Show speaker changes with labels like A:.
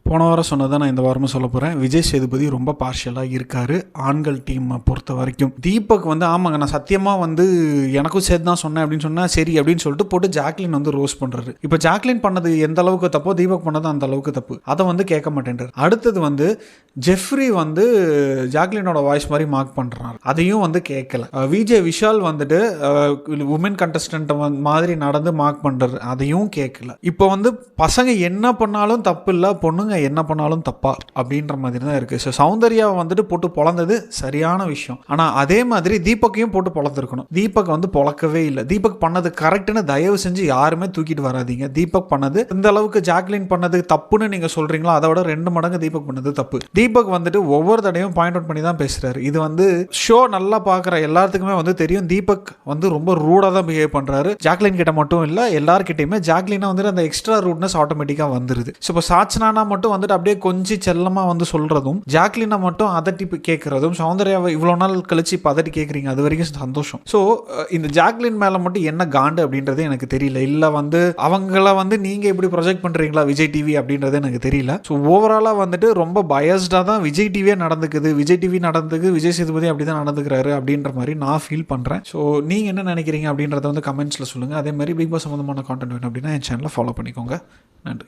A: போன வாரம் சொன்னதை நான் இந்த வாரமும் சொல்ல போகிறேன். விஜய் சேதுபதி ரொம்ப பார்ஷியலாக இருக்கார் ஆண்கள் டீமை பொறுத்த வரைக்கும். தீபக் வந்து ஆமாங்க நான் சத்தியமாக வந்து எனக்கும் சேர்த்து தான் சொன்னேன் அப்படின்னு சொன்னால் சரி அப்படின்னு சொல்லிட்டு போட்டு ஜாக்லின் வந்து ரோஸ் பண்ணுறாரு. இப்போ ஜாக்லின் பண்ணது எந்த அளவுக்கு தப்போ தீபக் பண்ணது அந்த அளவுக்கு தப்பு. அதை வந்து கேட்க மாட்டேன்றார். அடுத்தது வந்து ஜெஃப்ரி வந்து ஜாக்லினோட வாய்ஸ் மாதிரி மார்க் பண்ணுறாரு. அதையும் வந்து கேட்கல. விஜய் விஷால் வந்துட்டு உமன் கண்டஸ்டன்ட் மாதிரி நடந்து மார்க் பண்ணுறாரு. அதையும் கேட்கல. இப்போ வந்து பசங்க என்ன பண்ணாலும் தப்பு இல்லை, பொண்ணுங்க என்ன பண்ணாலும் தப்பா அப்படின்ற மாதிரி தான் இருக்குது. ஸோ சௌந்தர்யாவை வந்துட்டு போட்டு பொழந்தது சரியான விஷயம். ஆனால் அதே மாதிரி தீபக்கையும் போட்டு பொழந்திருக்கணும். தீபக் வந்து பொழக்கவே இல்லை. தீபக் பண்ணது கரெக்டுன்னு தயவு செஞ்சு யாருமே தூக்கிட்டு வராதிங்க. தீபக் பண்ணது இந்த அளவுக்கு ஜாக்லின் பண்ணது தப்புன்னு நீங்கள் சொல்கிறீங்களோ அதை விட 2 மடங்கு தீபக் பண்ணது தப்பு. தீபக் வந்துட்டு ஒவ்வொரு தடையும் பாயிண்ட் அவுட் பண்ணி தான் பேசுகிறாரு. இது வந்து ஷோ நல்லா பார்க்குற எல்லாத்துக்குமே வந்து தெரியும். தீபக் வந்து ரொம்ப ரூடாக தான் பிஹேவ் பண்ணுறாரு. ஜாக்லின் கிட்ட மட்டும் இல்லை, எல்லார்கிட்டையுமே. ஜாக்லினா வந்துட்டு அந்த எக்ஸ்ட்ரா ரூட்னஸ் ஆட்டோமேட்டிக்காக வந்துருது. ஸோ இப்போ சாச்சனானா மட்டும் வந்துட்டு அப்படியே கொஞ்சம் செல்லமாக வந்து சொல்கிறதும், ஜாக்லினை மட்டும் அதட்டி கேட்குறதும், சௌந்தர்யாவை இவ்வளோ நாள் கழிச்சு இப்போ அதட்டி கேட்குறீங்க, அது வரைக்கும் சந்தோஷம். ஸோ இந்த ஜாக்லின் மேலே மட்டும் என்ன காண்டு அப்படின்றது எனக்கு தெரியல. இல்லை வந்து அவங்கள வந்து நீங்கள் இப்படி ப்ரொஜெக்ட் பண்ணுறீங்களா விஜய் டிவி அப்படின்றது எனக்கு தெரியல. ஸோ ஓவராலாக வந்துட்டு ரொம்ப பயஸ்டாக தான் விஜய் டிவியே நடந்துக்குது. விஜய் டிவி நடந்துக்கு விஜய் சேதுபதி அப்படி தான் நடந்துக்கிறாரு அப்படின்ற மாதிரி நான் ஃபீல் பண்ணுறேன். ஸோ நீங்கள் என்ன நினைக்கிறீங்க அப்படின்றத வந்து கமெண்ட்ஸில் சொல்லுங்கள். அதே மாதிரி பிக் பாஸ் சம்மந்தமான கான்டென்ட் வேணும் அப்படின்னா என் சேனலை ஃபாலோ பண்ணிக்கோங்க. நன்றி.